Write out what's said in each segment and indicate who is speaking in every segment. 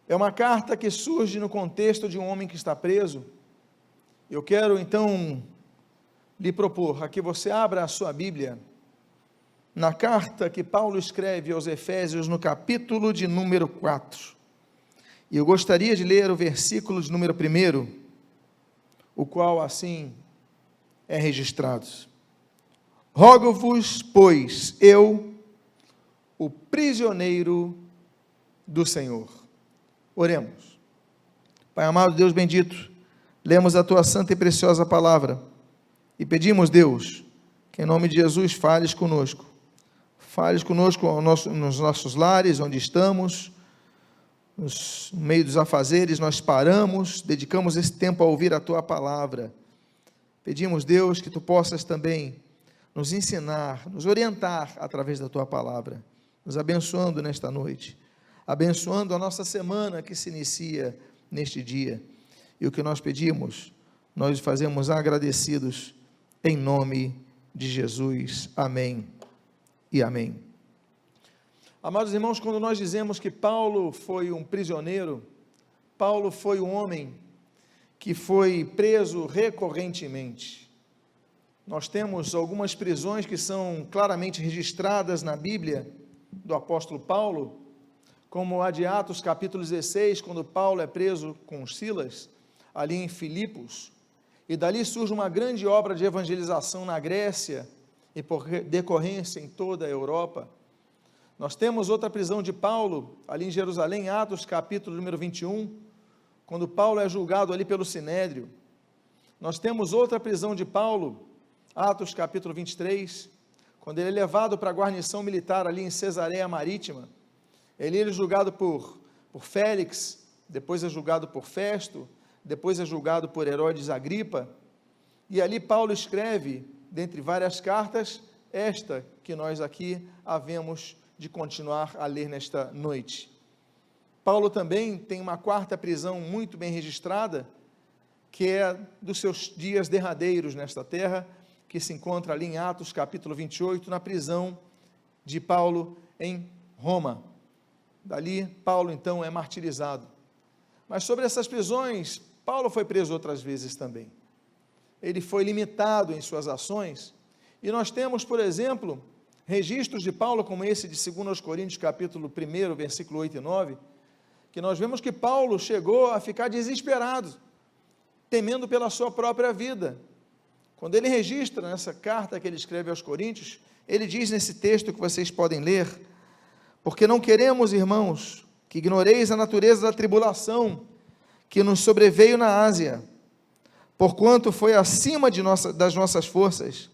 Speaker 1: É uma carta que surge no contexto de um homem que está preso. Eu quero então lhe propor a que você abra a sua Bíblia na carta que Paulo escreve aos Efésios, no capítulo de número 4. E eu gostaria de ler o versículo de número 1, o qual assim é registrado. Rogo-vos, pois, eu, o prisioneiro do Senhor. Oremos. Pai amado, Deus bendito, lemos a tua santa e preciosa palavra e pedimos, Deus, que em nome de Jesus fales conosco nos nossos lares, onde estamos, no meio dos afazeres, nós paramos, dedicamos esse tempo a ouvir a tua palavra. Pedimos, Deus, que tu possas também nos ensinar, nos orientar através da tua palavra, nos abençoando nesta noite, abençoando a nossa semana que se inicia neste dia. E o que nós pedimos, nós fazemos agradecidos em nome de Jesus. Amém e amém. Amados irmãos, quando nós dizemos que Paulo foi um prisioneiro, Paulo foi um homem que foi preso recorrentemente. Nós temos algumas prisões que são claramente registradas na Bíblia do apóstolo Paulo, como a de Atos capítulo 16, quando Paulo é preso com Silas, ali em Filipos, e dali surge uma grande obra de evangelização na Grécia, e por decorrência em toda a Europa. Nós temos outra prisão de Paulo, ali em Jerusalém, Atos capítulo número 21, quando Paulo é julgado ali pelo Sinédrio. Nós temos outra prisão de Paulo, Atos capítulo 23, quando ele é levado para a guarnição militar ali em Cesareia Marítima. Ele é julgado por Félix, depois é julgado por Festo, depois é julgado por Herodes Agripa, e ali Paulo escreve, dentre várias cartas, esta que nós aqui havemos de continuar a ler nesta noite. Paulo também tem uma quarta prisão muito bem registrada, que é dos seus dias derradeiros nesta terra, que se encontra ali em Atos capítulo 28, na prisão de Paulo em Roma. Dali, Paulo então é martirizado. Mas sobre essas prisões, Paulo foi preso outras vezes também. Ele foi limitado em suas ações, e nós temos, por exemplo, registros de Paulo, como esse de 2 Coríntios, capítulo 1, versículo 8 e 9, que nós vemos que Paulo chegou a ficar desesperado, temendo pela sua própria vida. Quando ele registra nessa carta que ele escreve aos Coríntios, ele diz nesse texto que vocês podem ler: porque não queremos, irmãos, que ignoreis a natureza da tribulação que nos sobreveio na Ásia, porquanto foi acima das nossas forças,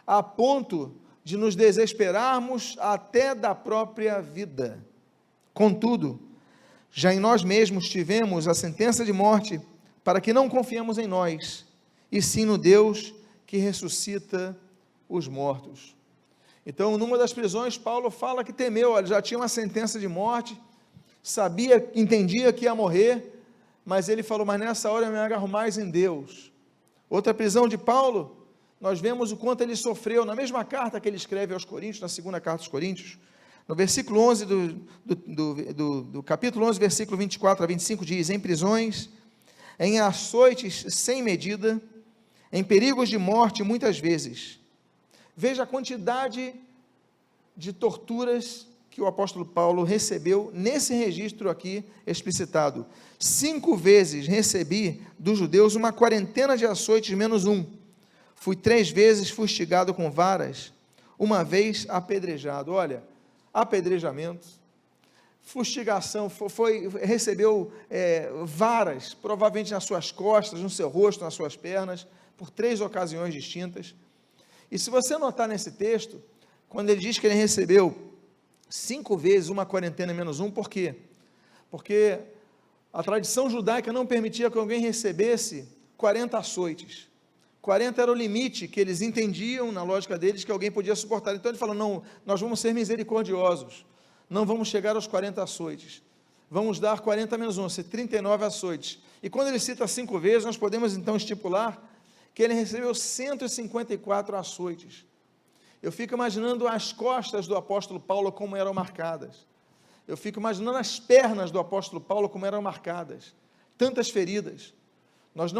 Speaker 1: a ponto de nos desesperarmos até da própria vida. Contudo, já em nós mesmos tivemos a sentença de morte, para que não confiemos em nós, e sim no Deus que ressuscita os mortos. Então, numa das prisões, Paulo fala que temeu, ele já tinha uma sentença de morte, sabia, entendia que ia morrer, mas ele falou, mas nessa hora eu me agarro mais em Deus. Outra prisão de Paulo, nós vemos o quanto ele sofreu, na mesma carta que ele escreve aos Coríntios, na segunda carta aos Coríntios, no versículo 11 do capítulo 11, versículo 24 a 25, diz: em prisões, em açoites sem medida, em perigos de morte muitas vezes. Veja a quantidade de torturas que o apóstolo Paulo recebeu nesse registro aqui explicitado. 5 vezes recebi dos judeus uma quarentena de açoites menos um. Fui 3 vezes fustigado com varas, uma vez apedrejado. Olha, apedrejamento, fustigação, recebeu varas, provavelmente nas suas costas, no seu rosto, nas suas pernas, por 3 ocasiões distintas. E se você notar nesse texto, quando ele diz que ele recebeu 5 vezes uma quarentena menos um, por quê? Porque a tradição judaica não permitia que alguém recebesse 40 açoites. 40 era o limite que eles entendiam, na lógica deles, que alguém podia suportar. Então ele falou, não, nós vamos ser misericordiosos, não vamos chegar aos 40 açoites, vamos dar 40 menos 1, 39 açoites. E quando ele cita 5 vezes, nós podemos então estipular que ele recebeu 154 açoites. Eu fico imaginando as costas do apóstolo Paulo como eram marcadas. Eu fico imaginando as pernas do apóstolo Paulo como eram marcadas, tantas feridas. Nós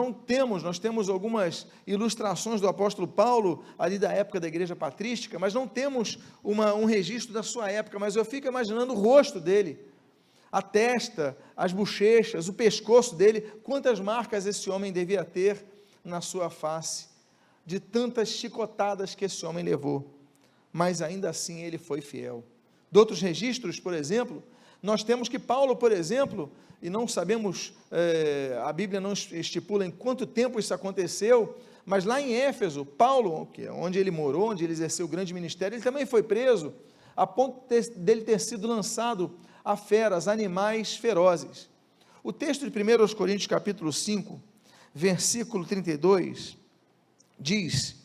Speaker 1: temos algumas ilustrações do apóstolo Paulo, ali da época da igreja patrística, mas não temos um registro da sua época, mas eu fico imaginando o rosto dele, a testa, as bochechas, o pescoço dele, quantas marcas esse homem devia ter na sua face, de tantas chicotadas que esse homem levou, mas ainda assim ele foi fiel. De outros registros, por exemplo, nós temos que Paulo, por exemplo, e não sabemos, a Bíblia não estipula em quanto tempo isso aconteceu, mas lá em Éfeso, Paulo, onde ele morou, onde ele exerceu o grande ministério, ele também foi preso, a ponto dele ter sido lançado a feras, animais ferozes. O texto de 1 Coríntios capítulo 5, versículo 32, diz: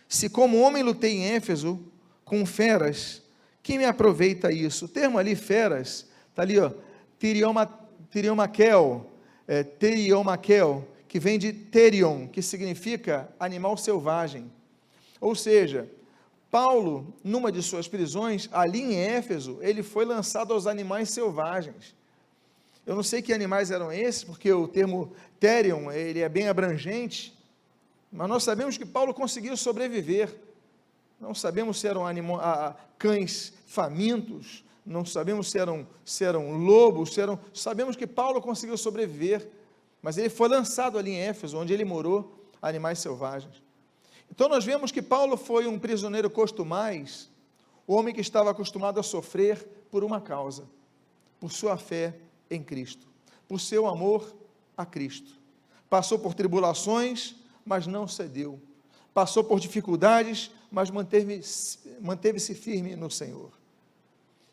Speaker 1: se como homem lutei em Éfeso com feras, que me aproveita isso? O termo ali, feras, está ali, Teriomaquel, que vem de terion, que significa animal selvagem. Ou seja, Paulo, numa de suas prisões, ali em Éfeso, ele foi lançado aos animais selvagens. Eu não sei que animais eram esses, porque o termo terion, ele é bem abrangente, mas nós sabemos que Paulo conseguiu sobreviver. Não sabemos se eram cães famintos, não sabemos se eram lobos, sabemos que Paulo conseguiu sobreviver, mas ele foi lançado ali em Éfeso, onde ele morou, a animais selvagens. Então nós vemos que Paulo foi um prisioneiro costumaz, o homem que estava acostumado a sofrer por uma causa, por sua fé em Cristo, por seu amor a Cristo. Passou por tribulações, mas não cedeu. Passou por dificuldades, mas manteve-se firme no Senhor.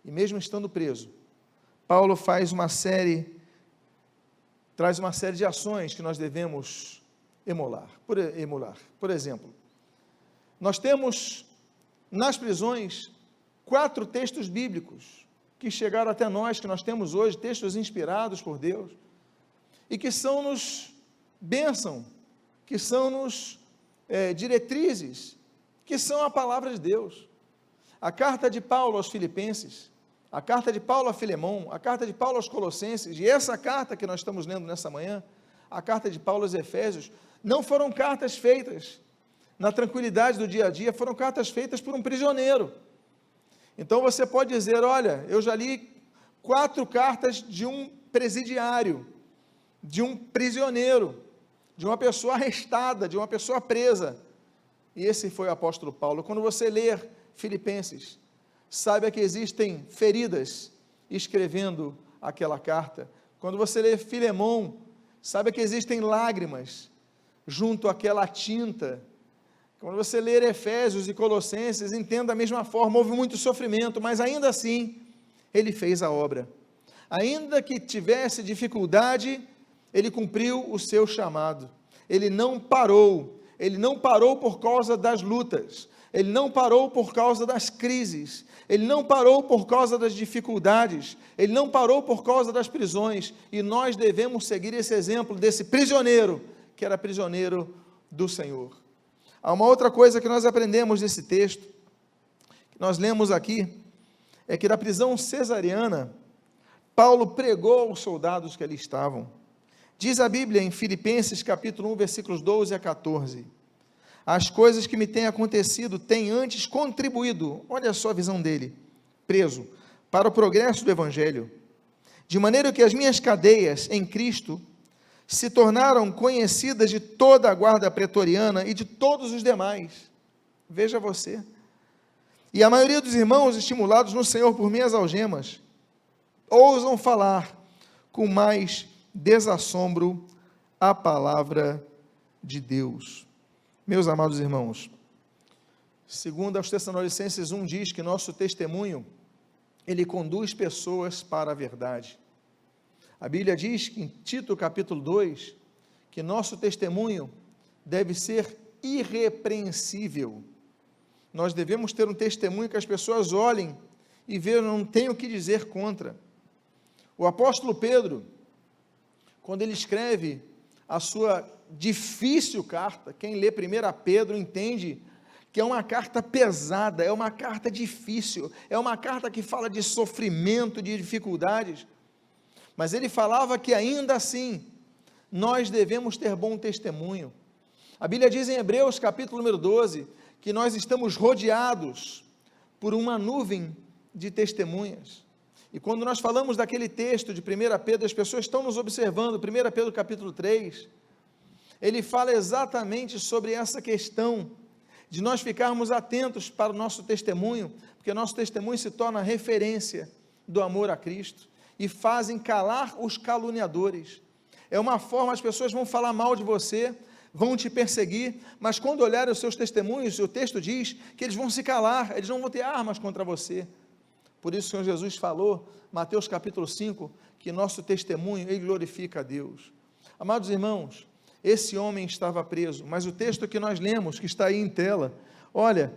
Speaker 1: E mesmo estando preso, Paulo traz uma série de ações que nós devemos emular. Por exemplo, nós temos nas prisões 4 textos bíblicos que chegaram até nós, que nós temos hoje, textos inspirados por Deus, e que são-nos bênção, que são-nos diretrizes, que são a palavra de Deus. A carta de Paulo aos Filipenses, a carta de Paulo a Filemão, a carta de Paulo aos Colossenses, e essa carta que nós estamos lendo nessa manhã, a carta de Paulo aos Efésios, não foram cartas feitas na tranquilidade do dia a dia, foram cartas feitas por um prisioneiro. Então você pode dizer, olha, eu já li 4 cartas de um presidiário, de um prisioneiro, de uma pessoa arrestada, de uma pessoa presa, e esse foi o apóstolo Paulo. Quando você ler Filipenses, saiba que existem feridas escrevendo aquela carta. Quando você lê Filemão, saiba que existem lágrimas junto àquela tinta. Quando você ler Efésios e Colossenses, entenda da mesma forma, houve muito sofrimento, mas ainda assim, ele fez a obra. Ainda que tivesse dificuldade, ele cumpriu o seu chamado. Ele não parou por causa das lutas, ele não parou por causa das crises, ele não parou por causa das dificuldades, ele não parou por causa das prisões, e nós devemos seguir esse exemplo desse prisioneiro, que era prisioneiro do Senhor. Há uma outra coisa que nós aprendemos desse texto, que nós lemos aqui, é que na prisão cesariana, Paulo pregou aos soldados que ali estavam. Diz a Bíblia em Filipenses capítulo 1, versículos 12 a 14, as coisas que me têm acontecido têm antes contribuído, olha só a visão dele, preso, para o progresso do Evangelho, de maneira que as minhas cadeias em Cristo se tornaram conhecidas de toda a guarda pretoriana e de todos os demais. Veja você. E a maioria dos irmãos, estimulados no Senhor por minhas algemas, ousam falar com mais desassombro a palavra de Deus. Meus amados irmãos, segundo aos Tessalonicenses 1 diz que nosso testemunho, ele conduz pessoas para a verdade. A Bíblia diz que em Tito capítulo 2, que nosso testemunho deve ser irrepreensível. Nós devemos ter um testemunho que as pessoas olhem e vejam, não tem o que dizer contra. O apóstolo Pedro, quando ele escreve a sua difícil carta, quem lê 1 Pedro entende que é uma carta pesada, é uma carta difícil, é uma carta que fala de sofrimento, de dificuldades, mas ele falava que ainda assim, nós devemos ter bom testemunho. A Bíblia diz em Hebreus capítulo número 12, que nós estamos rodeados por uma nuvem de testemunhas. E quando nós falamos daquele texto de 1 Pedro, as pessoas estão nos observando, 1 Pedro capítulo 3, ele fala exatamente sobre essa questão, de nós ficarmos atentos para o nosso testemunho, porque nosso testemunho se torna referência do amor a Cristo, e fazem calar os caluniadores. É uma forma, as pessoas vão falar mal de você, vão te perseguir, mas quando olharem os seus testemunhos, o texto diz que eles vão se calar, eles não vão ter armas contra você. Por isso o Senhor Jesus falou, Mateus capítulo 5, que nosso testemunho, ele glorifica a Deus. Amados irmãos, esse homem estava preso, mas o texto que nós lemos, que está aí em tela, olha,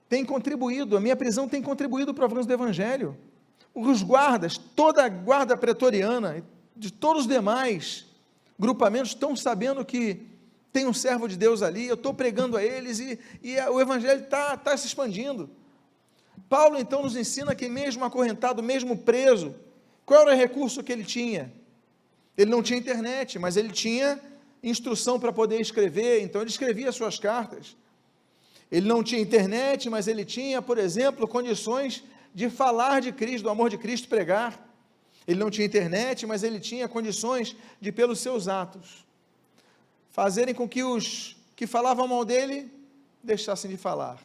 Speaker 1: tem contribuído, a minha prisão tem contribuído para o avanço do Evangelho. Os guardas, toda a guarda pretoriana, de todos os demais grupamentos, estão sabendo que tem um servo de Deus ali, eu estou pregando a eles, e o Evangelho está se expandindo. Paulo então nos ensina que mesmo acorrentado, mesmo preso, qual era o recurso que ele tinha? Ele não tinha internet, mas ele tinha instrução para poder escrever, então ele escrevia suas cartas. Ele não tinha internet, mas ele tinha, por exemplo, condições de falar de Cristo, do amor de Cristo, pregar. Ele não tinha internet, mas ele tinha condições de, pelos seus atos, fazerem com que os que falavam mal dele, deixassem de falar.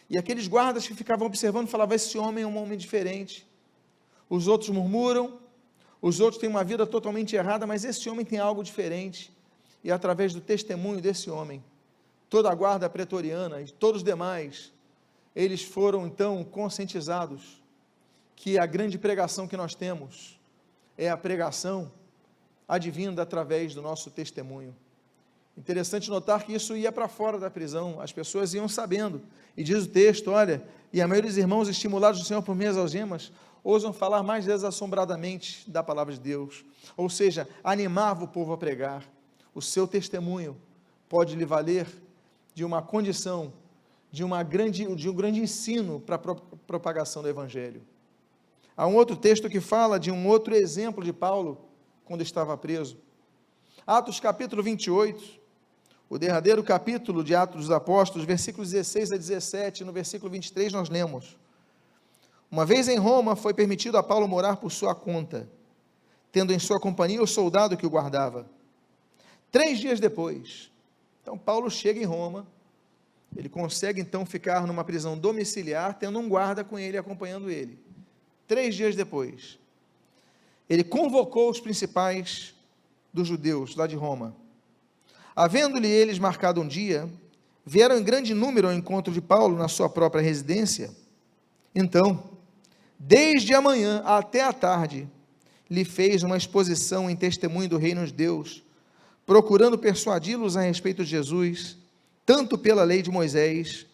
Speaker 1: E aqueles guardas que ficavam observando, falavam, esse homem é um homem diferente. Os outros murmuram, os outros têm uma vida totalmente errada, mas esse homem tem algo diferente. E através do testemunho desse homem, toda a guarda pretoriana e todos os demais, eles foram então conscientizados que a grande pregação que nós temos é a pregação advinda através do nosso testemunho. Interessante notar que isso ia para fora da prisão, as pessoas iam sabendo, e diz o texto, olha, e a maioria dos irmãos estimulados do Senhor por meias algemas, ousam falar mais desassombradamente da palavra de Deus, ou seja, animava o povo a pregar. O seu testemunho pode lhe valer de uma condição, de um grande ensino para a propagação do Evangelho. Há um outro texto que fala de um outro exemplo de Paulo, quando estava preso. Atos capítulo 28, o derradeiro capítulo de Atos dos Apóstolos, versículos 16 a 17, no versículo 23 nós lemos, uma vez em Roma, foi permitido a Paulo morar por sua conta, tendo em sua companhia o soldado que o guardava. 3 dias depois, então Paulo chega em Roma, ele consegue então ficar numa prisão domiciliar, tendo um guarda com ele, acompanhando ele. 3 dias depois, ele convocou os principais dos judeus, lá de Roma. Havendo-lhe eles marcado um dia, vieram em grande número ao encontro de Paulo na sua própria residência. Então, desde a manhã até a tarde, lhe fez uma exposição em testemunho do reino de Deus, procurando persuadi-los a respeito de Jesus, tanto pela lei de Moisés,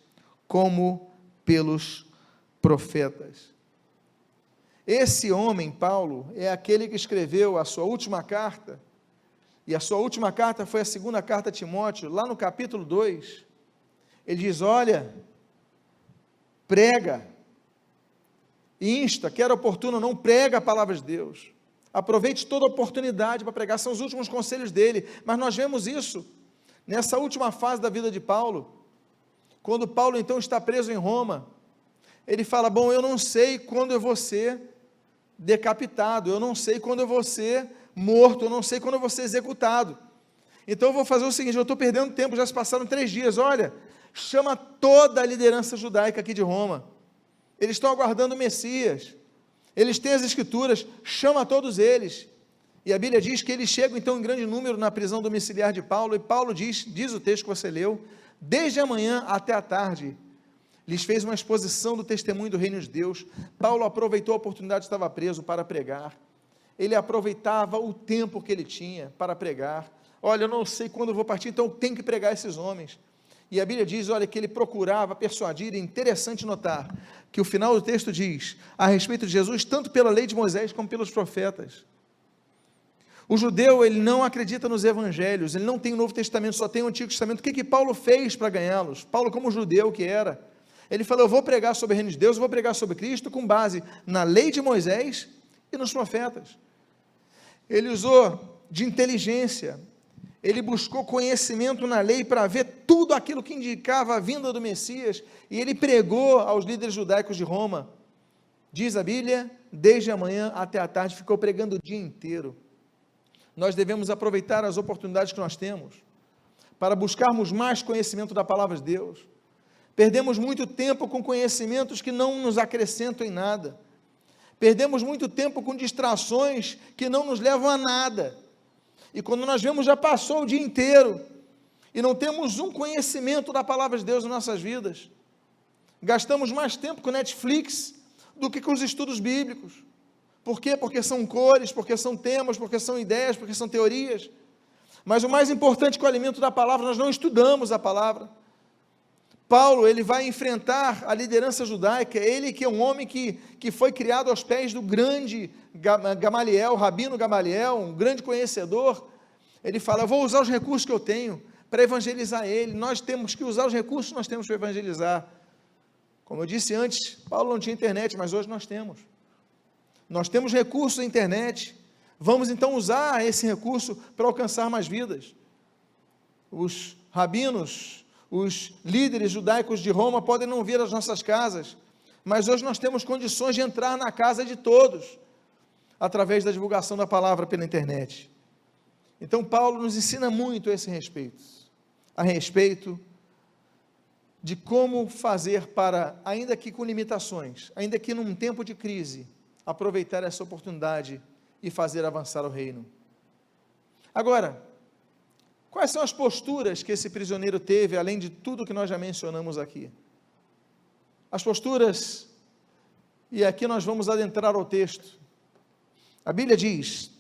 Speaker 1: como pelos profetas. Esse homem, Paulo, é aquele que escreveu a sua última carta, e a sua última carta foi a segunda carta a Timóteo, lá no capítulo 2, ele diz, olha, prega, insta, quer oportuno ou não, prega a palavra de Deus, aproveite toda a oportunidade para pregar, são os últimos conselhos dele, mas nós vemos isso, nessa última fase da vida de Paulo, quando Paulo então está preso em Roma, ele fala, bom, eu não sei quando eu vou ser decapitado, eu não sei quando eu vou ser morto, eu não sei quando eu vou ser executado, então eu vou fazer o seguinte, eu estou perdendo tempo, já se passaram 3 dias, olha, chama toda a liderança judaica aqui de Roma, eles estão aguardando o Messias, eles têm as escrituras, chama todos eles, e a Bíblia diz que eles chegam então em grande número na prisão domiciliar de Paulo, e Paulo diz o texto que você leu, desde a manhã até a tarde, lhes fez uma exposição do testemunho do reino de Deus. Paulo aproveitou a oportunidade que estava preso para pregar, ele aproveitava o tempo que ele tinha para pregar, olha, eu não sei quando eu vou partir, então tem que pregar esses homens, e a Bíblia diz, olha, que ele procurava persuadir, é interessante notar, que o final do texto diz, a respeito de Jesus, tanto pela lei de Moisés, como pelos profetas. O judeu, ele não acredita nos evangelhos, ele não tem o Novo Testamento, só tem o Antigo Testamento. O que Paulo fez para ganhá-los? Paulo, como judeu que era, ele falou: eu vou pregar sobre o reino de Deus, eu vou pregar sobre Cristo com base na lei de Moisés e nos profetas. Ele usou de inteligência, ele buscou conhecimento na lei para ver tudo aquilo que indicava a vinda do Messias, e ele pregou aos líderes judaicos de Roma. Diz a Bíblia, desde a manhã até a tarde, ficou pregando o dia inteiro. Nós devemos aproveitar as oportunidades que nós temos para buscarmos mais conhecimento da palavra de Deus. Perdemos muito tempo com conhecimentos que não nos acrescentam em nada. Perdemos muito tempo com distrações que não nos levam a nada. E quando nós vemos, já passou o dia inteiro e não temos um conhecimento da palavra de Deus em nossas vidas. Gastamos mais tempo com Netflix do que com os estudos bíblicos. Por quê? Porque são cores, porque são temas, porque são ideias, porque são teorias. Mas o mais importante que o alimento da palavra, nós não estudamos a palavra. Paulo, ele vai enfrentar a liderança judaica, ele que é um homem que foi criado aos pés do grande Gamaliel, Rabino Gamaliel, um grande conhecedor. Ele fala: eu vou usar os recursos que eu tenho para evangelizar ele. Nós temos que usar os recursos que nós temos para evangelizar. Como eu disse antes, Paulo não tinha internet, mas hoje nós temos. Nós temos recursos na internet, vamos então usar esse recurso para alcançar mais vidas. Os rabinos, os líderes judaicos de Roma podem não vir às nossas casas, mas hoje nós temos condições de entrar na casa de todos, através da divulgação da palavra pela internet. Então Paulo nos ensina muito a respeito de como fazer para, ainda que com limitações, ainda que num tempo de crise, aproveitar essa oportunidade e fazer avançar o reino. Agora, quais são as posturas que esse prisioneiro teve, além de tudo que nós já mencionamos aqui? As posturas, e aqui nós vamos adentrar ao texto. A Bíblia diz: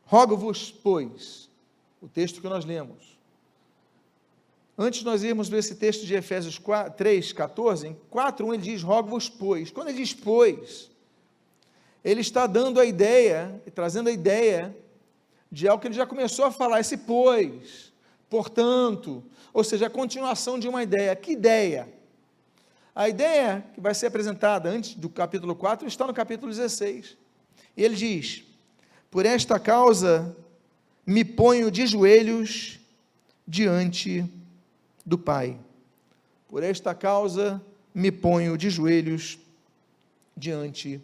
Speaker 1: rogo-vos, pois, o texto que nós lemos. Antes de nós irmos ver esse texto de Efésios 3:14, em 4:1 ele diz: rogo-vos, pois. Quando ele diz pois, ele está dando a ideia, trazendo a ideia de algo que ele já começou a falar, esse pois, portanto, ou seja, a continuação de uma ideia. Que ideia? A ideia que vai ser apresentada antes do capítulo 4 está no capítulo 16. E ele diz: por esta causa me ponho de joelhos diante do Pai. Por esta causa me ponho de joelhos diante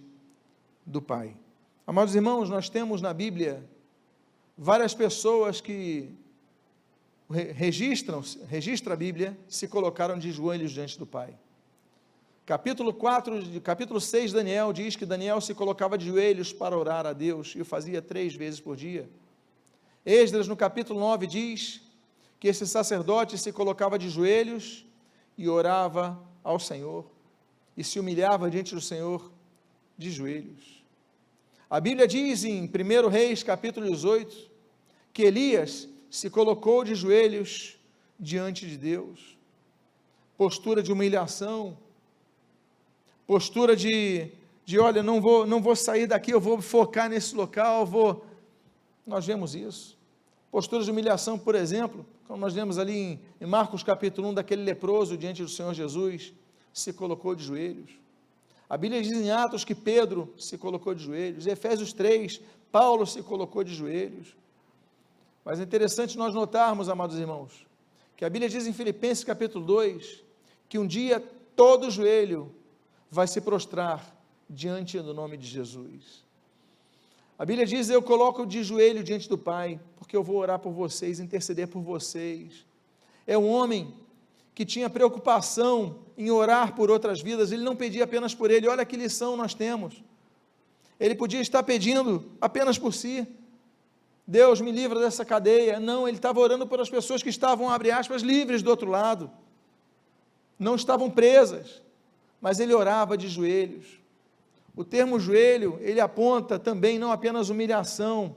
Speaker 1: do Pai. Amados irmãos, nós temos na Bíblia várias pessoas que registram a Bíblia, se colocaram de joelhos diante do Pai. Capítulo 6 de Daniel diz que Daniel se colocava de joelhos para orar a Deus, e o fazia 3 vezes por dia. Esdras, no capítulo 9, diz que esse sacerdote se colocava de joelhos e orava ao Senhor, e se humilhava diante do Senhor de joelhos. A Bíblia diz em 1 Reis, capítulo 18, que Elias se colocou de joelhos diante de Deus, postura de humilhação, postura de olha, não vou sair daqui, eu vou focar nesse local, nós vemos isso. Posturas de humilhação, por exemplo, como nós vemos ali em Marcos capítulo 1, daquele leproso diante do Senhor Jesus, se colocou de joelhos. A Bíblia diz em Atos que Pedro se colocou de joelhos. Em Efésios 3, Paulo se colocou de joelhos. Mas é interessante nós notarmos, amados irmãos, que a Bíblia diz em Filipenses capítulo 2, que um dia todo joelho vai se prostrar diante do nome de Jesus. A Bíblia diz: eu coloco de joelho diante do Pai, porque eu vou orar por vocês, interceder por vocês. É um homem que tinha preocupação em orar por outras vidas, ele não pedia apenas por ele. Olha que lição nós temos. Ele podia estar pedindo apenas por si. Deus, me livra dessa cadeia. Não, ele estava orando por as pessoas que estavam, abre aspas, livres do outro lado. Não estavam presas, mas ele orava de joelhos. O termo joelho, ele aponta também não apenas humilhação,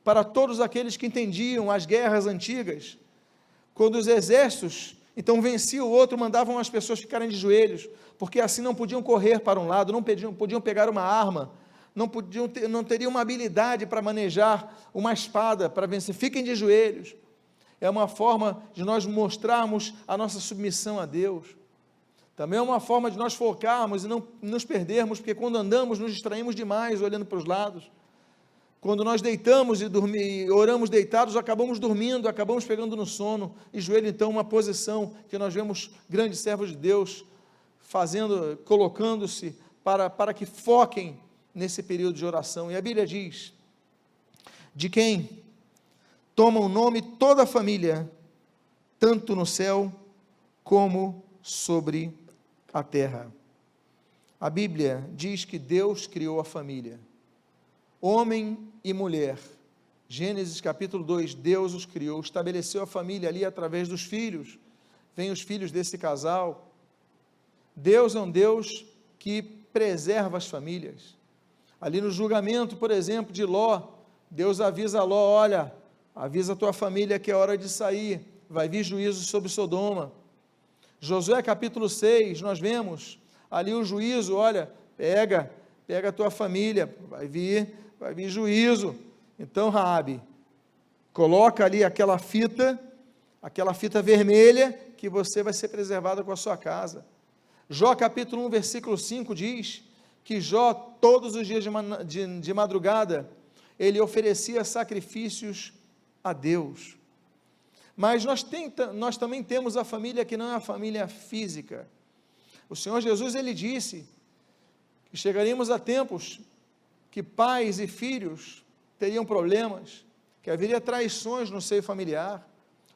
Speaker 1: para todos aqueles que entendiam as guerras antigas, quando os exércitos, então venciam o outro, mandavam as pessoas ficarem de joelhos, porque assim não podiam correr para um lado, não podiam pegar uma arma, não teriam uma habilidade para manejar uma espada, para vencer. Fiquem de joelhos. É uma forma de nós mostrarmos a nossa submissão a Deus. Também é uma forma de nós focarmos e não nos perdermos, porque quando andamos nos distraímos demais olhando para os lados. Quando nós deitamos e oramos deitados, acabamos dormindo, acabamos pegando no sono. E joelho, então, uma posição que nós vemos grandes servos de Deus colocando-se para que foquem nesse período de oração. E a Bíblia diz: de quem toma o nome toda a família, tanto no céu como sobre a terra. A Bíblia diz que Deus criou a família, homem e mulher. Gênesis capítulo 2, Deus os criou, estabeleceu a família ali através dos filhos. Vêm os filhos desse casal. Deus é um Deus que preserva as famílias. Ali no julgamento, por exemplo, de Ló, Deus avisa a Ló: olha, avisa a tua família que é hora de sair, vai vir juízo sobre Sodoma. Josué capítulo 6, nós vemos ali o juízo: olha, pega a tua família, vai vir juízo. Então, Raabe, coloca ali aquela fita vermelha, que você vai ser preservado com a sua casa. Jó capítulo 1, versículo 5 diz que Jó, todos os dias de madrugada, ele oferecia sacrifícios a Deus. Mas nós também temos a família que não é a família física. O Senhor Jesus, ele disse que chegaríamos a tempos que pais e filhos teriam problemas, que haveria traições no seio familiar.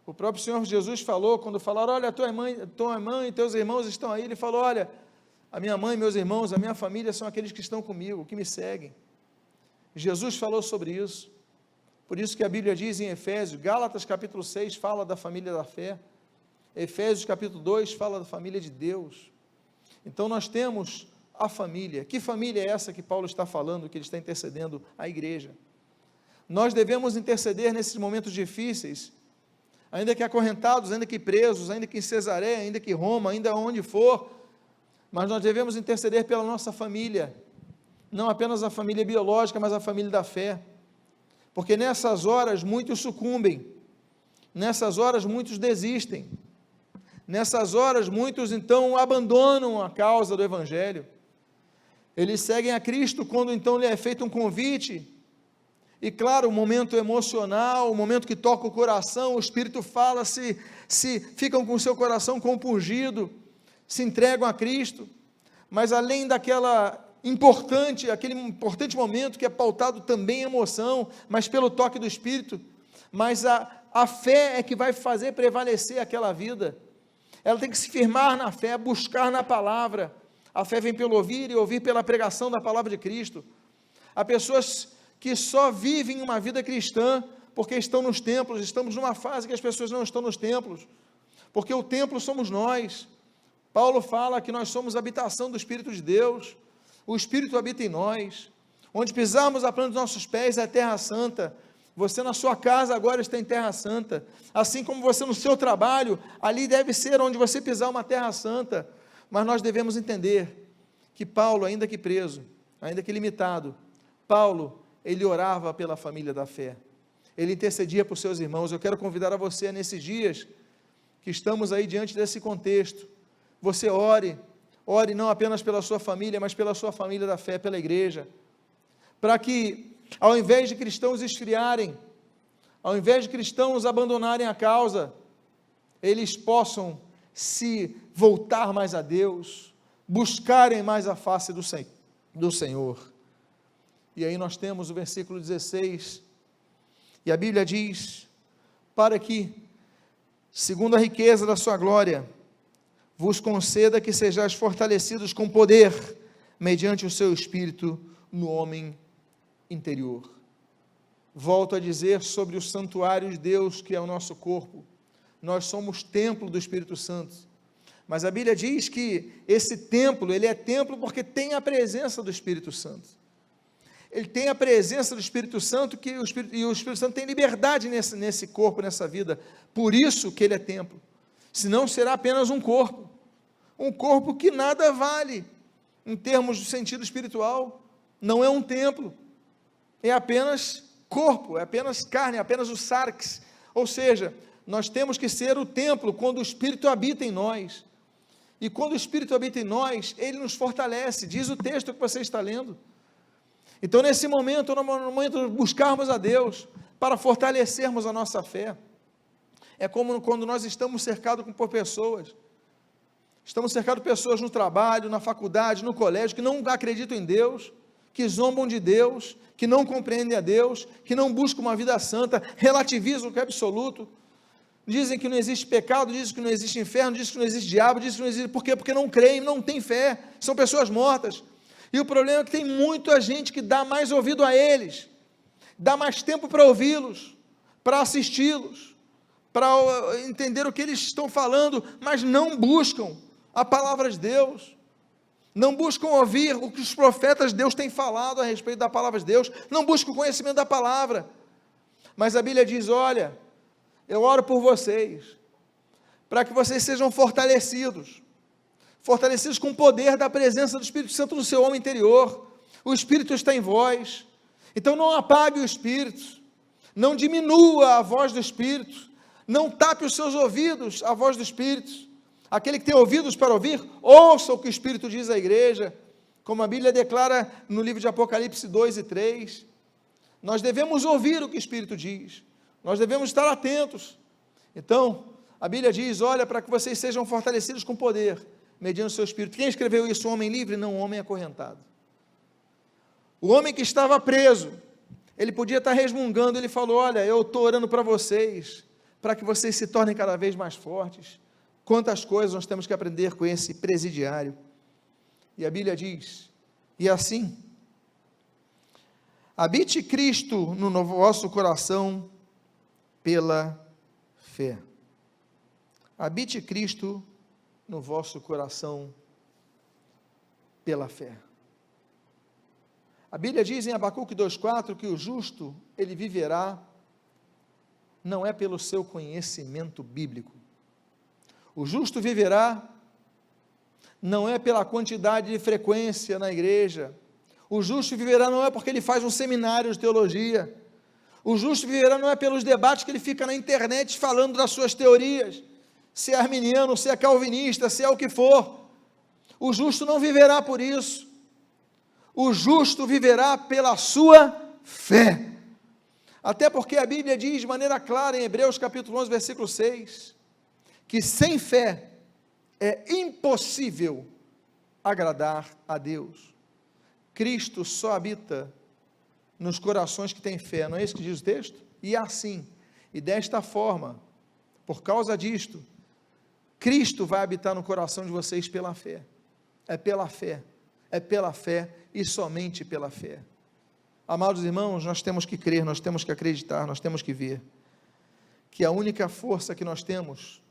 Speaker 1: O próprio Senhor Jesus falou, quando falaram: olha, tua mãe e teus irmãos estão aí, ele falou: olha, a minha mãe, meus irmãos, a minha família são aqueles que estão comigo, que me seguem. Jesus falou sobre isso. Por isso que a Bíblia diz em Efésios, Gálatas capítulo 6 fala da família da fé, Efésios capítulo 2 fala da família de Deus. Então nós temos a família. Que família é essa que Paulo está falando, que ele está intercedendo à igreja? Nós devemos interceder nesses momentos difíceis, ainda que acorrentados, ainda que presos, ainda que em Cesareia, ainda que em Roma, ainda onde for, mas nós devemos interceder pela nossa família, não apenas a família biológica, mas a família da fé, porque nessas horas muitos sucumbem, nessas horas muitos desistem, nessas horas muitos então abandonam a causa do Evangelho. Eles seguem a Cristo quando então lhe é feito um convite, e claro, o momento emocional, o momento que toca o coração, o Espírito fala, se ficam com o seu coração compungido, se entregam a Cristo, mas além aquele importante momento que é pautado também em emoção, mas pelo toque do Espírito, mas a fé é que vai fazer prevalecer aquela vida. Ela tem que se firmar na fé, buscar na palavra. A fé vem pelo ouvir, e ouvir pela pregação da palavra de Cristo. Há pessoas que só vivem uma vida cristã porque estão nos templos. Estamos numa fase que as pessoas não estão nos templos, porque o templo somos nós. Paulo fala que nós somos a habitação do Espírito de Deus, o Espírito habita em nós, onde pisarmos a planta dos nossos pés é a terra santa. Você na sua casa agora está em terra santa, assim como você no seu trabalho, ali deve ser onde você pisar uma terra santa. Mas nós devemos entender que Paulo, ainda que preso, ainda que limitado, Paulo, ele orava pela família da fé, ele intercedia por seus irmãos. Eu quero convidar a você, nesses dias, que estamos aí diante desse contexto, você ore não apenas pela sua família, mas pela sua família da fé, pela igreja, para que, ao invés de cristãos esfriarem, ao invés de cristãos abandonarem a causa, eles possam se voltar mais a Deus, buscarem mais a face do Senhor. E aí nós temos o versículo 16, e a Bíblia diz: para que, segundo a riqueza da sua glória, vos conceda que sejais fortalecidos com poder, mediante o seu Espírito, no homem interior. Volto a dizer sobre o santuário de Deus, que é o nosso corpo. Nós somos templo do Espírito Santo, mas a Bíblia diz que esse templo, ele é templo porque tem a presença do Espírito Santo. Ele tem a presença do Espírito Santo, e o Espírito Santo tem liberdade nesse corpo, nessa vida, por isso que ele é templo. Senão será apenas um corpo que nada vale, em termos de sentido espiritual. não é um templo, é apenas corpo, é apenas carne, é apenas o sarx, ou seja, nós temos que ser o templo quando o Espírito habita em nós, e quando o Espírito habita em nós, ele nos fortalece, diz o texto que você está lendo. Então nesse momento, no momento de buscarmos a Deus, para fortalecermos a nossa fé, é como quando nós estamos cercados por pessoas, estamos cercados de pessoas no trabalho, na faculdade, no colégio, que não acreditam em Deus, que zombam de Deus, que não compreendem a Deus, que não buscam uma vida santa, relativizam o que é absoluto, dizem que não existe pecado, dizem que não existe inferno, dizem que não existe diabo, dizem que não existe, por quê? Porque não creem, não têm fé, são pessoas mortas, e o problema é que tem muita gente que dá mais ouvido a eles, dá mais tempo para ouvi-los, para assisti-los, para entender o que eles estão falando, mas não buscam a palavra de Deus, não buscam ouvir o que os profetas de Deus têm falado a respeito da palavra de Deus, não buscam o conhecimento da palavra, mas a Bíblia diz, olha, eu oro por vocês, para que vocês sejam fortalecidos com o poder da presença do Espírito Santo no seu homem interior, o Espírito está em vós, então não apague o Espírito, não diminua a voz do Espírito, não tape os seus ouvidos à voz do Espírito, aquele que tem ouvidos para ouvir, ouça o que o Espírito diz à igreja, como a Bíblia declara no livro de Apocalipse 2 e 3, nós devemos ouvir o que o Espírito diz, nós devemos estar atentos, então, a Bíblia diz, olha, para que vocês sejam fortalecidos com poder, mediante o seu Espírito. Quem escreveu isso? Um homem livre? Não, um homem acorrentado. O homem que estava preso, ele podia estar resmungando, ele falou, olha, eu estou orando para vocês, para que vocês se tornem cada vez mais fortes. Quantas coisas nós temos que aprender com esse presidiário. E a Bíblia diz, e assim, habite Cristo no vosso coração pela fé. Habite Cristo no vosso coração pela fé. A Bíblia diz em Abacuque 2,4 que o justo, ele viverá, não é pelo seu conhecimento bíblico. O justo viverá, não é pela quantidade de frequência na igreja. O justo viverá não é porque ele faz um seminário de teologia. O justo viverá não é pelos debates que ele fica na internet falando das suas teorias, se é arminiano, se é calvinista, se é o que for. O justo não viverá por isso. O justo viverá pela sua fé. Até porque a Bíblia diz de maneira clara em Hebreus capítulo 11, versículo 6, que sem fé é impossível agradar a Deus. Cristo só habita nos corações que têm fé, não é isso que diz o texto? E assim, e desta forma, por causa disto, Cristo vai habitar no coração de vocês pela fé, é pela fé e somente pela fé. Amados irmãos, nós temos que crer, nós temos que acreditar, nós temos que ver, que a única força que nós temos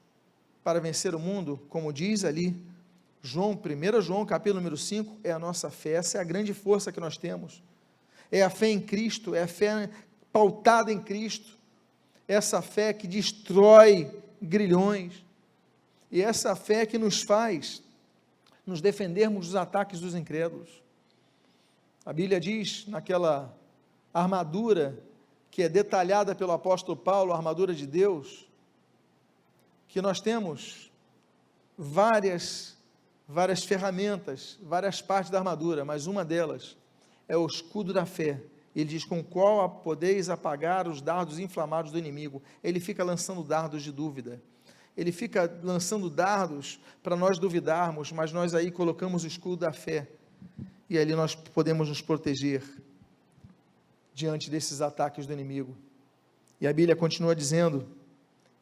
Speaker 1: para vencer o mundo, como diz ali, 1 João capítulo número 5, é a nossa fé, essa é a grande força que nós temos, é a fé em Cristo, é a fé pautada em Cristo, essa fé que destrói grilhões, e essa fé que nos faz nos defendermos dos ataques dos incrédulos. A Bíblia diz, naquela armadura que é detalhada pelo apóstolo Paulo, a armadura de Deus, que nós temos várias ferramentas, várias partes da armadura, mas uma delas é o escudo da fé. Ele diz, com qual podeis apagar os dardos inflamados do inimigo. Ele fica lançando dardos de dúvida, ele fica lançando dardos para nós duvidarmos, mas nós aí colocamos o escudo da fé, e ali nós podemos nos proteger diante desses ataques do inimigo. E a Bíblia continua dizendo,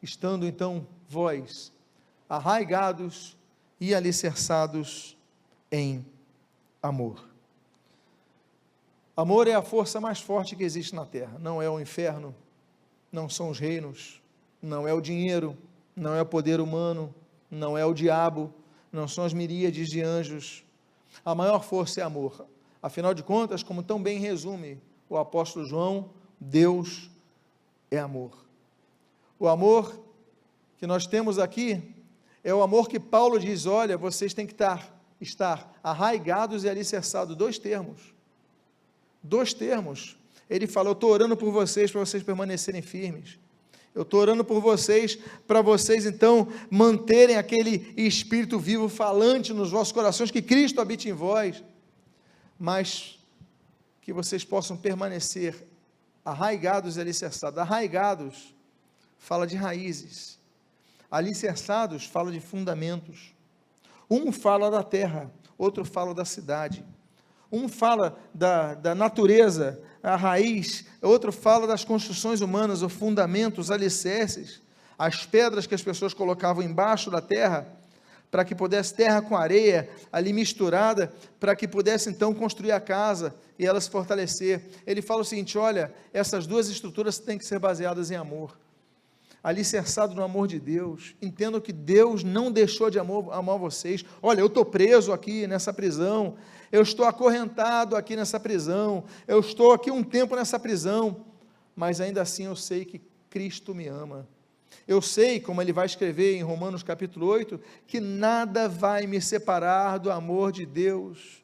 Speaker 1: estando então vós arraigados e alicerçados em amor. Amor é a força mais forte que existe na terra, não é o inferno, não são os reinos, não é o dinheiro, não é o poder humano, não é o diabo, não são as miríades de anjos. A maior força é amor. Afinal de contas, como tão bem resume o apóstolo João, Deus é amor. O amor que nós temos aqui é o amor que Paulo diz, olha, vocês têm que estar arraigados e alicerçados, dois termos. 2 termos. Ele fala: eu estou orando por vocês, para vocês permanecerem firmes. Eu estou orando por vocês, para vocês então manterem aquele espírito vivo falante nos vossos corações, que Cristo habite em vós, mas que vocês possam permanecer arraigados e alicerçados. Arraigados fala de raízes, alicerçados fala de fundamentos. Um fala da terra, outro fala da cidade. Um fala da natureza, a raiz, outro fala das construções humanas, o fundamento, os alicerces, as pedras que as pessoas colocavam embaixo da terra, para que pudesse, terra com areia, ali misturada, para que pudesse então construir a casa, e ela se fortalecer. Ele fala o seguinte: olha, essas duas estruturas têm que ser baseadas em amor, alicerçado no amor de Deus. Entendam que Deus não deixou de amar vocês. Olha, eu estou preso aqui nessa prisão, eu estou acorrentado aqui nessa prisão, eu estou aqui um tempo nessa prisão, mas ainda assim eu sei que Cristo me ama. Eu sei, como ele vai escrever em Romanos capítulo 8, que nada vai me separar do amor de Deus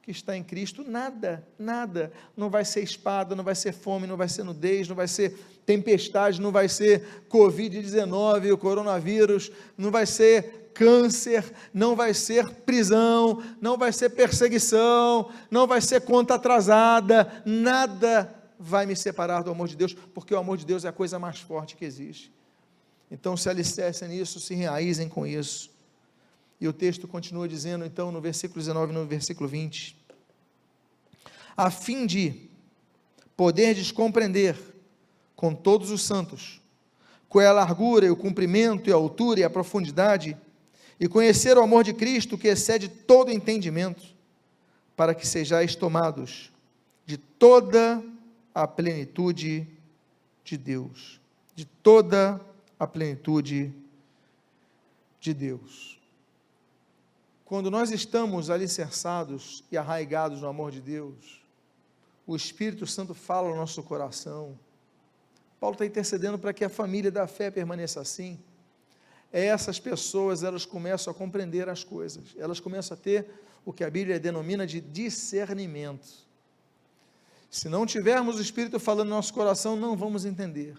Speaker 1: que está em Cristo. Nada, nada. Não vai ser espada, não vai ser fome, não vai ser nudez, não vai ser tempestade, não vai ser Covid-19, o coronavírus, não vai ser câncer, não vai ser prisão, não vai ser perseguição, não vai ser conta atrasada. Nada vai me separar do amor de Deus, porque o amor de Deus é a coisa mais forte que existe. Então se alicercem nisso, se enraizem com isso. E o texto continua dizendo, então, no versículo 19 e no versículo 20, a fim de poderdes compreender com todos os santos qual é a largura e o comprimento e a altura e a profundidade, e conhecer o amor de Cristo que excede todo entendimento, para que sejais tomados de toda a plenitude de Deus, de toda a plenitude de Deus. Quando nós estamos alicerçados e arraigados no amor de Deus, o Espírito Santo fala no nosso coração. Paulo está intercedendo para que a família da fé permaneça assim. Essas pessoas, elas começam a compreender as coisas, elas começam a ter o que a Bíblia denomina de discernimento. Se não tivermos o Espírito falando no nosso coração, não vamos entender.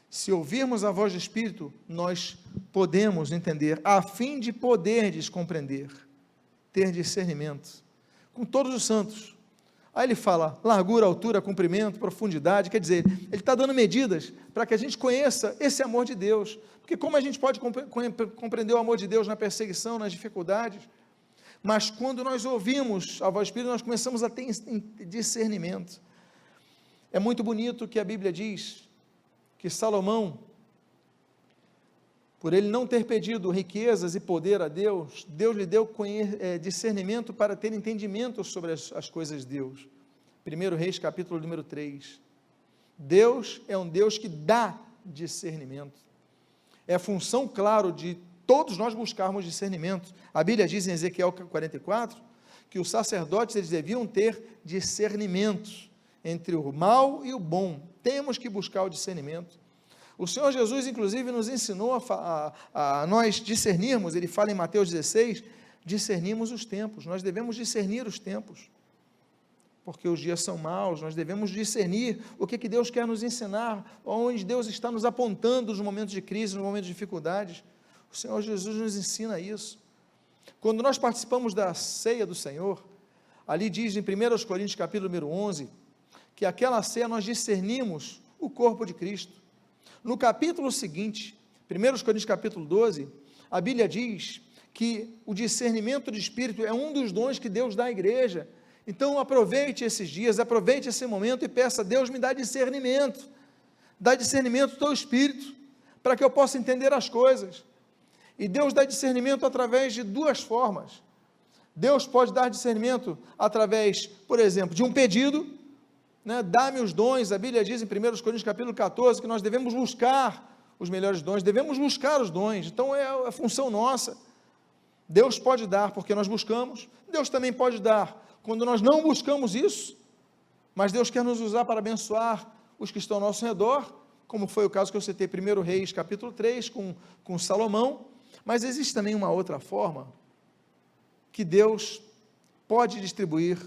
Speaker 1: Se ouvirmos a voz do Espírito, nós podemos entender, a fim de poderdes compreender, ter discernimento, com todos os santos. Aí ele fala, largura, altura, comprimento, profundidade, quer dizer, ele está dando medidas, para que a gente conheça esse amor de Deus, porque como a gente pode compreender o amor de Deus na perseguição, nas dificuldades, mas quando nós ouvimos a voz do Espírito, nós começamos a ter discernimento. É muito bonito que a Bíblia diz, que Salomão, por ele não ter pedido riquezas e poder a Deus, Deus lhe deu discernimento para ter entendimento sobre as coisas de Deus. 1 Reis capítulo número 3, Deus é um Deus que dá discernimento, é função, claro, de todos nós buscarmos discernimento. A Bíblia diz em Ezequiel 44, que os sacerdotes eles deviam ter discernimento entre o mal e o bom. Temos que buscar o discernimento. O Senhor Jesus, inclusive, nos ensinou a nós discernirmos, ele fala em Mateus 16, discernimos os tempos, nós devemos discernir os tempos, porque os dias são maus, nós devemos discernir o que Deus quer nos ensinar, onde Deus está nos apontando nos momentos de crise, nos momentos de dificuldades. O Senhor Jesus nos ensina isso. Quando nós participamos da ceia do Senhor, ali diz em 1 Coríntios capítulo número 11, que aquela ceia nós discernimos o corpo de Cristo. No capítulo seguinte, 1 Coríntios capítulo 12, a Bíblia diz que o discernimento de espírito é um dos dons que Deus dá à igreja. Então aproveite esses dias, aproveite esse momento e peça: Deus me dá discernimento do teu espírito, para que eu possa entender as coisas. E Deus dá discernimento através de duas formas. Deus pode dar discernimento através, por exemplo, de um pedido, dá-me os dons. A Bíblia diz em 1 Coríntios capítulo 14, que nós devemos buscar os melhores dons, devemos buscar os dons, então é a função nossa. Deus pode dar porque nós buscamos, Deus também pode dar quando nós não buscamos isso, mas Deus quer nos usar para abençoar os que estão ao nosso redor, como foi o caso que eu citei, 1 Reis capítulo 3, com Salomão. Mas existe também uma outra forma, que Deus pode distribuir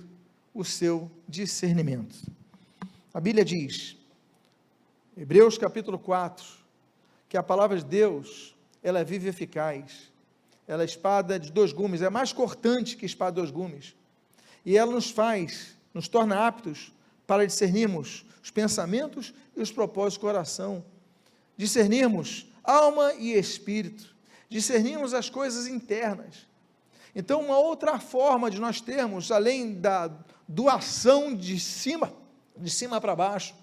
Speaker 1: o seu discernimento. A Bíblia diz, Hebreus capítulo 4, que a palavra de Deus, ela é viva e eficaz, ela é espada de dois gumes, é mais cortante que espada de dois gumes, e ela nos torna aptos para discernirmos os pensamentos e os propósitos do coração, discernirmos alma e espírito, discernirmos as coisas internas. Então, uma outra forma de nós termos, além da doação de cima para baixo,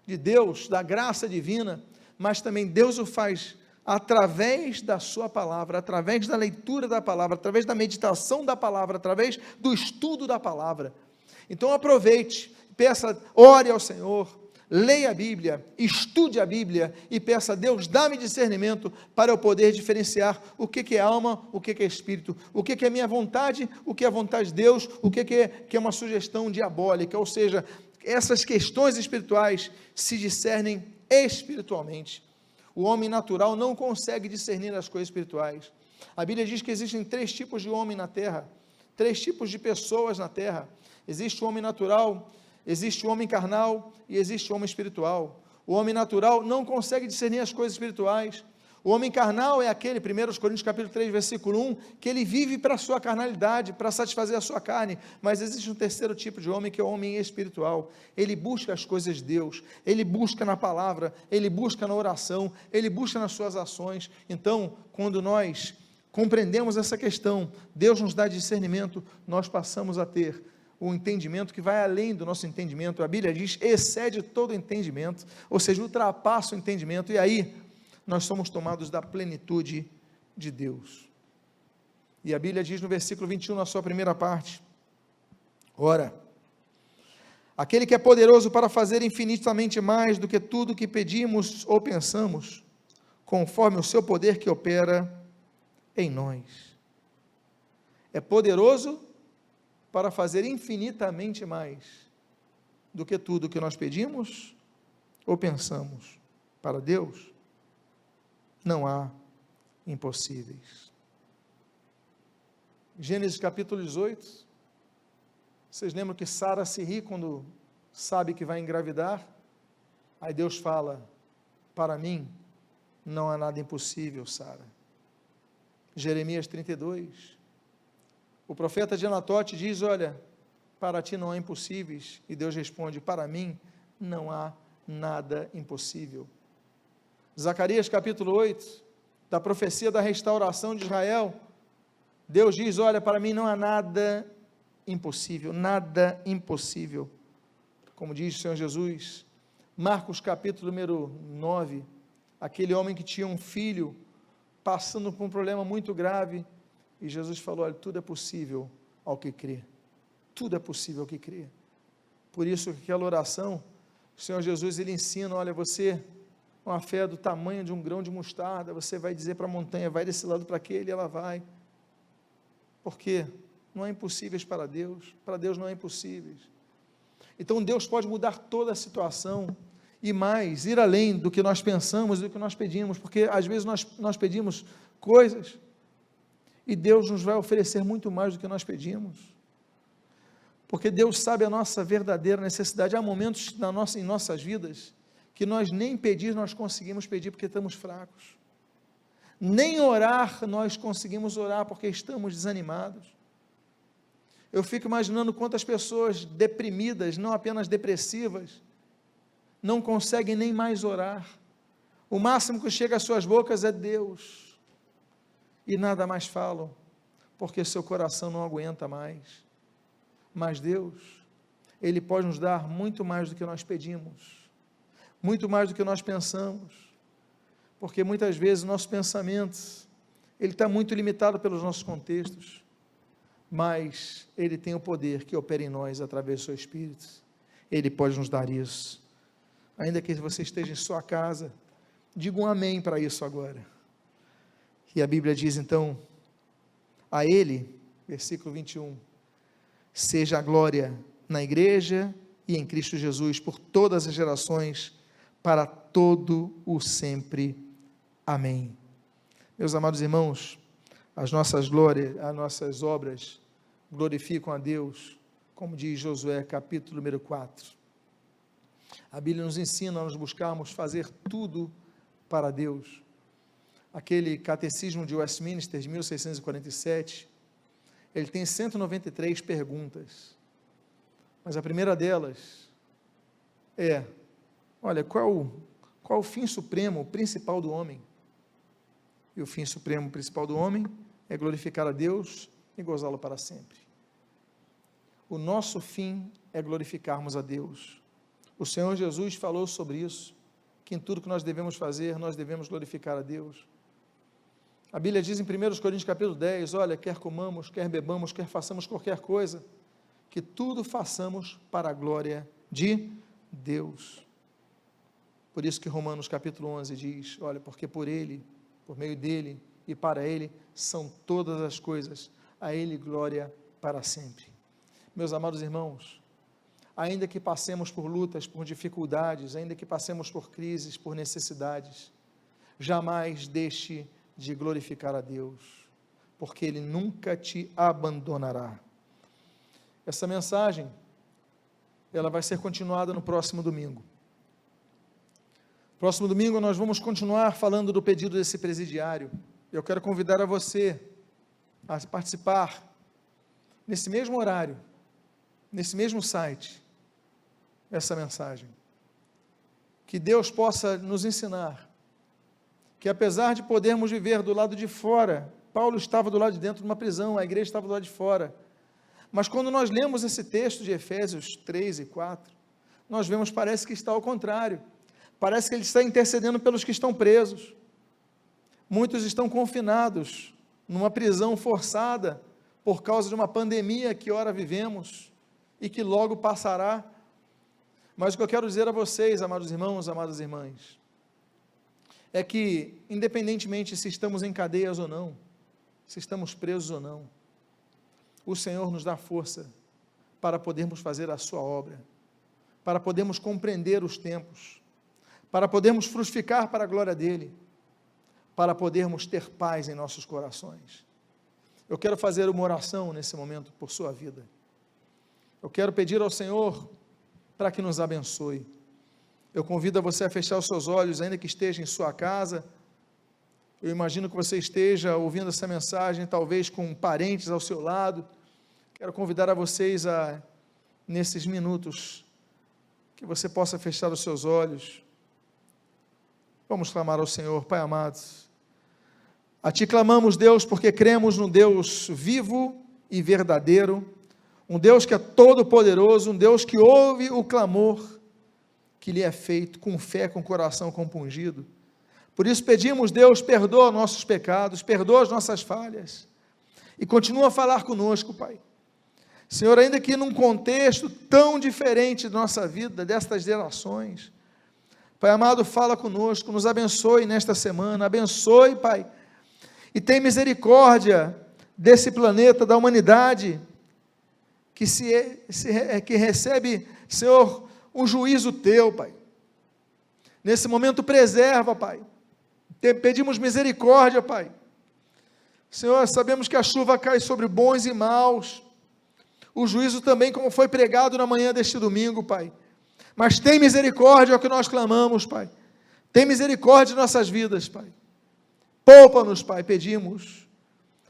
Speaker 1: de Deus, da graça divina, mas também Deus o faz através da sua palavra, através da leitura da palavra, através da meditação da palavra, através do estudo da palavra. Então aproveite, peça, ore ao Senhor, leia a Bíblia, estude a Bíblia e peça a Deus, dá-me discernimento para eu poder diferenciar o que é alma, o que é espírito, o que é minha vontade, o que é a vontade de Deus, o que é uma sugestão diabólica, ou seja, essas questões espirituais se discernem espiritualmente. O homem natural não consegue discernir as coisas espirituais. A Bíblia diz que existem 3 tipos de homem na terra, 3 tipos de pessoas na terra. Existe o homem natural, existe o homem carnal e existe o homem espiritual. O homem natural não consegue discernir as coisas espirituais. O homem carnal é aquele, 1 Coríntios capítulo 3, versículo 1, que ele vive para a sua carnalidade, para satisfazer a sua carne, mas existe um terceiro tipo de homem, que é o homem espiritual. Ele busca as coisas de Deus, ele busca na palavra, ele busca na oração, ele busca nas suas ações. Então, quando nós compreendemos essa questão, Deus nos dá discernimento, nós passamos a ter o entendimento que vai além do nosso entendimento. A Bíblia diz, excede todo entendimento, ou seja, ultrapassa o entendimento, e aí nós somos tomados da plenitude de Deus. E a Bíblia diz no versículo 21, na sua primeira parte, ora, aquele que é poderoso para fazer infinitamente mais do que tudo que pedimos ou pensamos, conforme o seu poder que opera em nós. É poderoso para fazer infinitamente mais do que tudo que nós pedimos ou pensamos. Para Deus, não há impossíveis. Gênesis capítulo 18, vocês lembram que Sara se ri quando sabe que vai engravidar? Aí Deus fala, para mim não há nada impossível, Sara. Jeremias 32, o profeta de Anatote diz, olha, para ti não há impossíveis, e Deus responde, para mim não há nada impossível. Zacarias capítulo 8, da profecia da restauração de Israel, Deus diz, olha, para mim não há nada impossível, nada impossível, como diz o Senhor Jesus. Marcos capítulo número 9, aquele homem que tinha um filho, passando por um problema muito grave, e Jesus falou, olha, tudo é possível ao que crê, tudo é possível ao que crê. Por isso, aquela oração, o Senhor Jesus, ele ensina, olha, você, com a fé do tamanho de um grão de mostarda, você vai dizer para a montanha, vai desse lado para aquele, e ela vai. Por quê? Não há impossíveis para Deus não há impossíveis. Então Deus pode mudar toda a situação, e mais, ir além do que nós pensamos, do que nós pedimos, porque às vezes nós pedimos coisas, e Deus nos vai oferecer muito mais do que nós pedimos, porque Deus sabe a nossa verdadeira necessidade. Há momentos em nossas vidas, que nós nem pedir, nós conseguimos pedir porque estamos fracos, nem orar nós conseguimos orar porque estamos desanimados. Eu fico imaginando quantas pessoas deprimidas, não apenas depressivas, não conseguem nem mais orar, o máximo que chega às suas bocas é Deus, e nada mais falam, porque seu coração não aguenta mais. Mas Deus, Ele pode nos dar muito mais do que nós pedimos, muito mais do que nós pensamos, porque muitas vezes o nosso pensamento, ele está muito limitado pelos nossos contextos, mas Ele tem o poder que opera em nós através do seu Espírito. Ele pode nos dar isso, ainda que você esteja em sua casa, diga um amém para isso agora. E a Bíblia diz então, a Ele, versículo 21, seja a glória na igreja e em Cristo Jesus, por todas as gerações, para todo o sempre. Amém. Meus amados irmãos, as nossas glórias, as nossas obras glorificam a Deus, como diz Josué, capítulo número 4. A Bíblia nos ensina a nos buscarmos fazer tudo para Deus. Aquele catecismo de Westminster, de 1647, ele tem 193 perguntas, mas a primeira delas é, olha, qual o fim supremo, principal do homem? E o fim supremo, principal do homem é glorificar a Deus e gozá-lo para sempre. O nosso fim é glorificarmos a Deus. O Senhor Jesus falou sobre isso, que em tudo que nós devemos fazer, nós devemos glorificar a Deus. A Bíblia diz em 1 Coríntios capítulo 10, olha, quer comamos, quer bebamos, quer façamos qualquer coisa, que tudo façamos para a glória de Deus. Por isso que Romanos capítulo 11 diz, olha, porque por Ele, por meio dEle e para Ele, são todas as coisas, a Ele glória para sempre. Meus amados irmãos, ainda que passemos por lutas, por dificuldades, ainda que passemos por crises, por necessidades, jamais deixe de glorificar a Deus, porque Ele nunca te abandonará. Essa mensagem, ela vai ser continuada no próximo domingo. Próximo domingo nós vamos continuar falando do pedido desse presidiário. Eu quero convidar a você a participar nesse mesmo horário, nesse mesmo site, essa mensagem. Que Deus possa nos ensinar que apesar de podermos viver do lado de fora, Paulo estava do lado de dentro de uma prisão, a igreja estava do lado de fora, mas quando nós lemos esse texto de Efésios 3 e 4, nós vemos, parece que está ao contrário, parece que ele está intercedendo pelos que estão presos, muitos estão confinados, numa prisão forçada, por causa de uma pandemia que ora vivemos, e que logo passará, mas o que eu quero dizer a vocês, amados irmãos, amadas irmãs, é que, independentemente se estamos em cadeias ou não, se estamos presos ou não, o Senhor nos dá força para podermos fazer a sua obra, para podermos compreender os tempos, para podermos frutificar para a glória dEle, para podermos ter paz em nossos corações. Eu quero fazer uma oração nesse momento por sua vida. Eu quero pedir ao Senhor para que nos abençoe. Eu convido você a fechar os seus olhos, ainda que esteja em sua casa. Eu imagino que você esteja ouvindo essa mensagem, talvez com parentes ao seu lado. Quero convidar a vocês a, nesses minutos, que você possa fechar os seus olhos. Vamos clamar ao Senhor. Pai amado, a Ti clamamos, Deus, porque cremos no Deus vivo e verdadeiro, um Deus que é todo poderoso, um Deus que ouve o clamor que lhe é feito com fé, com o coração compungido. Por isso pedimos, Deus, perdoa nossos pecados, perdoa as nossas falhas, e continua a falar conosco, Pai. Senhor, ainda que num contexto tão diferente da nossa vida, destas gerações, Pai amado, fala conosco, nos abençoe nesta semana, abençoe, Pai, e tem misericórdia desse planeta, da humanidade, que recebe, Senhor, um juízo Teu, Pai. Nesse momento preserva, Pai. Pedimos misericórdia, Pai. Senhor, sabemos que a chuva cai sobre bons e maus. O juízo também, como foi pregado na manhã deste domingo, Pai. Mas tem misericórdia, é o que nós clamamos, Pai. Tem misericórdia de nossas vidas, Pai. Poupa-nos, Pai, pedimos.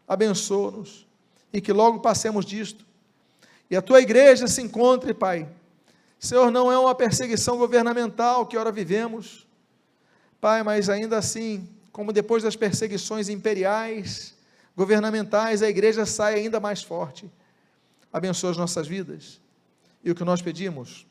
Speaker 1: Abençoa-nos. E que logo passemos disto. E a Tua igreja se encontre, Pai. Senhor, não é uma perseguição governamental que ora vivemos, Pai, mas ainda assim, como depois das perseguições imperiais, governamentais, a igreja sai ainda mais forte. Abençoa as nossas vidas. E o que nós pedimos,